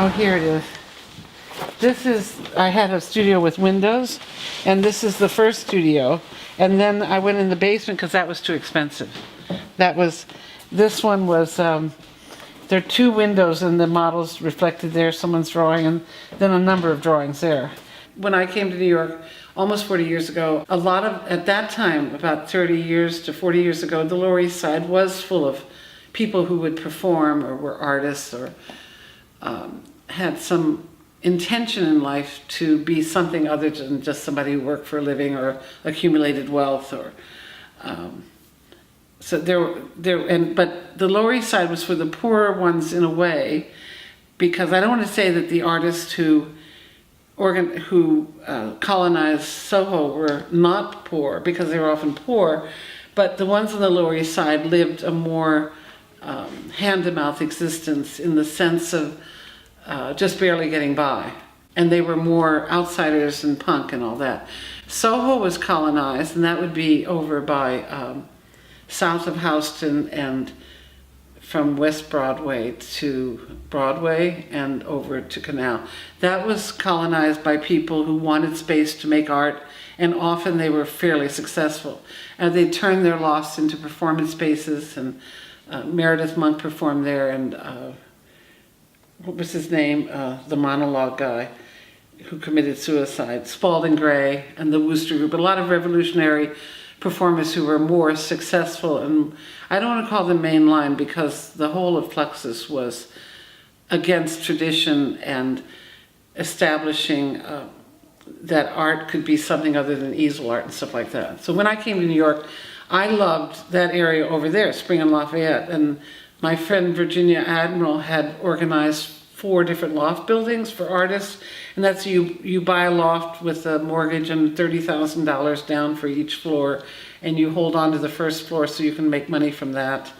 Oh, here it is. I had a studio with windows, and this is the first studio. And then I went in the basement because that was too expensive. This one was, there are two windows and the models reflected there, someone's drawing, and then a number of drawings there. When I came to New York almost 40 years ago, at that time, about 30 years to 40 years ago, the Lower East Side was full of people who would perform or were artists or had some intention in life to be something other than just somebody who worked for a living or accumulated wealth or but the Lower East Side was for the poorer ones in a way, because I don't want to say that the artists who colonized Soho were not poor, because they were often poor, but the ones on the Lower East Side lived a more hand-to-mouth existence in the sense of just barely getting by. And they were more outsiders and punk and all that. Soho was colonized, and that would be over by south of Houston and from West Broadway to Broadway and over to Canal. That was colonized by people who wanted space to make art, and often they were fairly successful. And they turned their lofts into performance spaces, and Meredith Monk performed there, and what was his name? The monologue guy who committed suicide, Spalding Gray and the Wooster Group, a lot of revolutionary performers who were more successful, and I don't want to call them mainline because the whole of Fluxus was against tradition and establishing that art could be something other than easel art and stuff like that. So when I came to New York, I loved that area over there, Spring and Lafayette, and my friend Virginia Admiral had organized 4 different loft buildings for artists, and that's you buy a loft with a mortgage and $30,000 down for each floor, and you hold on to the first floor so you can make money from that.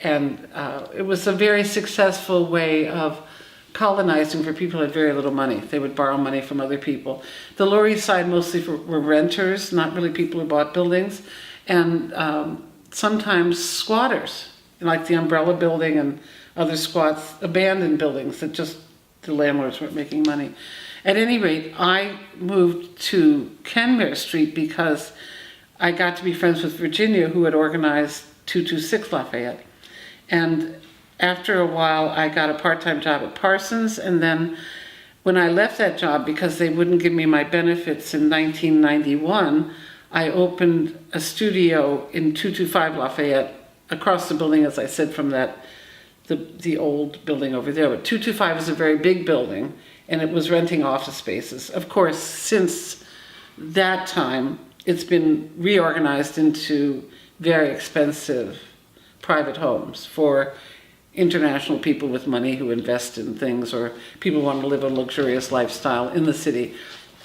And it was a very successful way of colonizing for people who had very little money. They would borrow money from other people. The Lower East Side mostly were renters, not really people who bought buildings, and sometimes squatters, like the Umbrella Building and other squats, abandoned buildings that just the landlords weren't making money. At any rate, I moved to Kenmare Street because I got to be friends with Virginia, who had organized 226 Lafayette. And after a while, I got a part-time job at Parsons, and then when I left that job because they wouldn't give me my benefits in 1991, I opened a studio in 225 Lafayette, across the building, as I said, from the old building over there. But 225 is a very big building, and it was renting office spaces. Of course, since that time, it's been reorganized into very expensive private homes for international people with money who invest in things, or people who want to live a luxurious lifestyle in the city.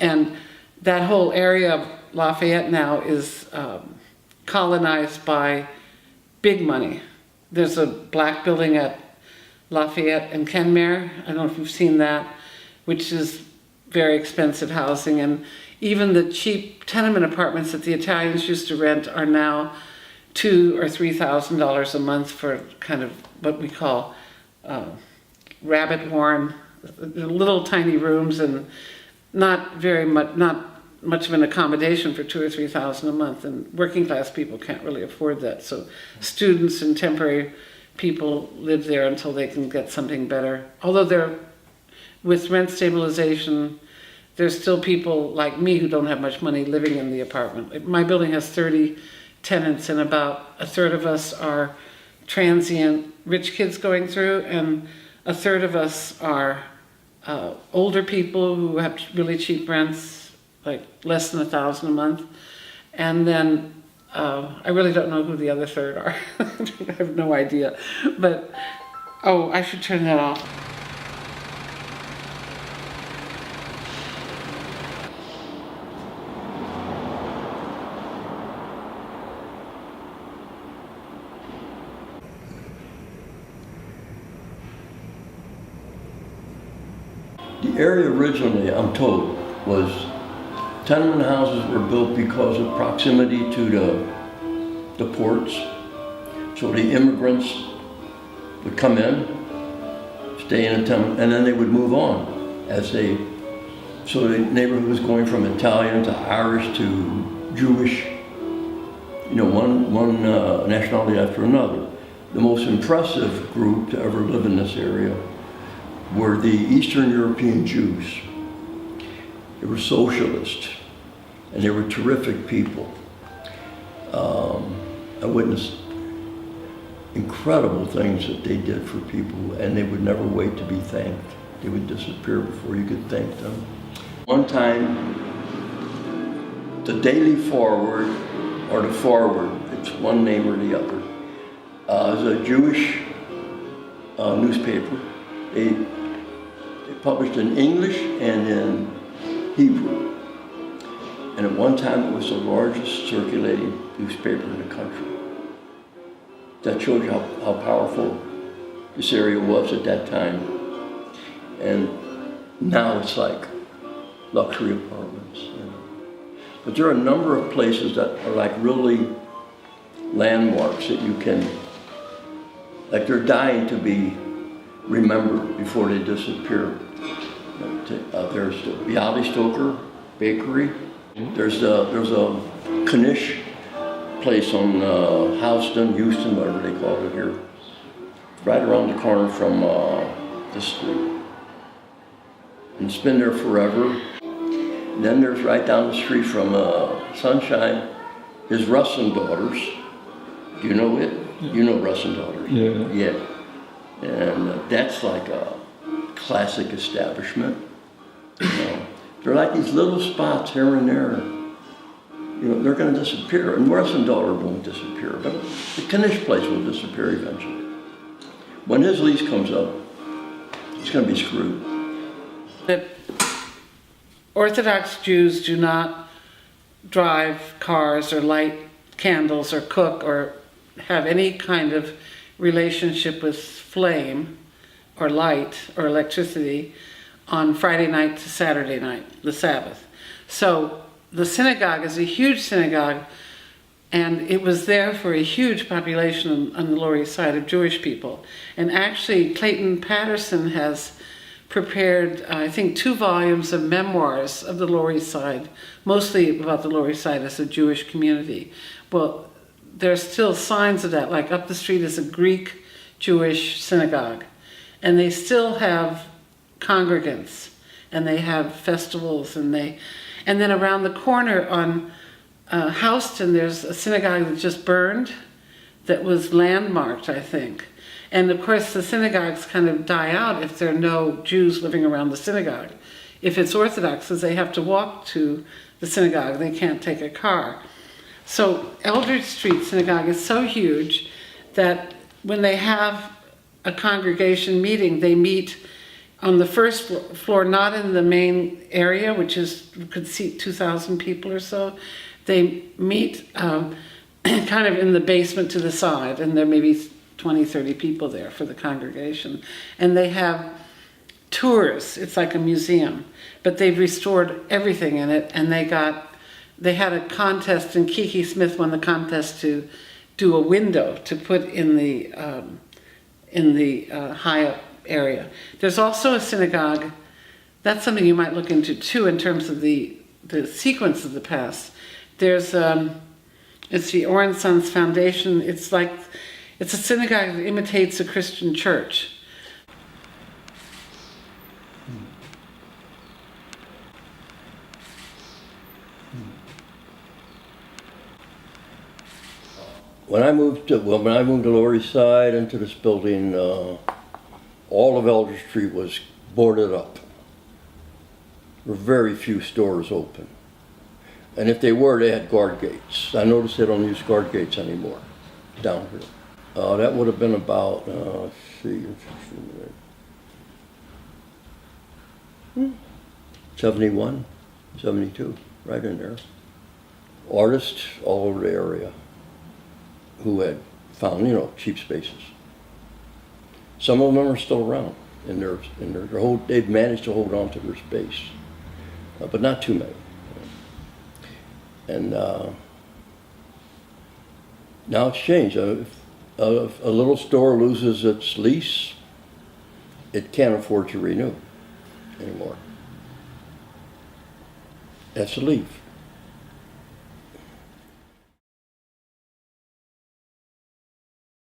And that whole area of Lafayette now is colonized by big money. There's a black building at Lafayette and Kenmare. I don't know if you've seen that, which is very expensive housing. And even the cheap tenement apartments that the Italians used to rent are now $2,000 or $3,000 a month for kind of what we call rabbit warren, little tiny rooms, and not much of an accommodation for $2,000 or $3,000 a month, and working class people can't really afford that. So students and temporary people live there until they can get something better. Although with rent stabilization, there's still people like me who don't have much money living in the apartment. My building has 30 tenants, and about a third of us are transient rich kids going through, and a third of us are older people who have really cheap rents, like less than $1,000 a month. And then I really don't know who the other third are. I have no idea. But, oh, I should turn that off. The area originally, I'm told, was tenement houses were built because of proximity to the ports. So the immigrants would come in, stay in a town, and then they would move on so the neighborhood was going from Italian to Irish to Jewish, one nationality after another. The most impressive group to ever live in this area were the Eastern European Jews. They were socialists, and they were terrific people. I witnessed incredible things that they did for people, and they would never wait to be thanked. They would disappear before you could thank them. One time, the Daily Forward, or the Forward, it's one name or the other, is a Jewish newspaper. They published in English and in Hebrew. And at one time it was the largest circulating newspaper in the country. That shows you how powerful this area was at that time. And now it's like luxury apartments. But there are a number of places that are like really landmarks that you can, like they're dying to be remembered before they disappear. There's the Bialystoker Bakery. There's a Knish place on Houston, whatever they call it here. Right around the corner from the street. And it's been there forever. And then there's right down the street from Sunshine, his Russin Daughters. Do you know it? You know Russin Daughters? Yeah. Yeah. And that's like a classic establishment. They're like these little spots here and there. They're going to disappear. And Russin Daughter won't disappear, but the Knish place will disappear eventually. When his lease comes up, it's going to be screwed. That Orthodox Jews do not drive cars or light candles or cook or have any kind of relationship with flame or light or electricity on Friday night to Saturday night, the Sabbath. So the synagogue is a huge synagogue, and it was there for a huge population on the Lower East Side of Jewish people. And actually, Clayton Patterson has prepared, I think, 2 volumes of memoirs of the Lower East Side, mostly about the Lower East Side as a Jewish community. Well, there's still signs of that, like up the street is a Greek Jewish synagogue, and they still have congregants, and they have festivals, and then around the corner on Houston, there's a synagogue that just burned, that was landmarked, I think. And of course, the synagogues kind of die out if there are no Jews living around the synagogue. If it's Orthodox, because they have to walk to the synagogue, they can't take a car. So Eldridge Street Synagogue is so huge that when they have a congregation meeting, they meet on the first floor, not in the main area, which could seat 2,000 people or so. They meet kind of in the basement to the side, and there may be 20, 30 people there for the congregation. And they have tours. It's like a museum, but they've restored everything in it. And they had a contest, and Kiki Smith won the contest to do a window to put in the high up area. There's also a synagogue. That's something you might look into too in terms of the sequence of the past. There's it's the Oren Sons Foundation. It's a synagogue that imitates a Christian church. When I moved to Lower East Side into this building, all of Eldridge Street was boarded up. There were very few stores open. And if they were, they had guard gates. I noticed they don't use guard gates anymore down here. That would have been about, let's see, 71, 72, right in there. Artists all over the area who had found, cheap spaces. Some of them are still around, and they've managed to hold on to their space, but not too many. And now it's changed. If a little store loses its lease, it can't afford to renew anymore. That's a leaf.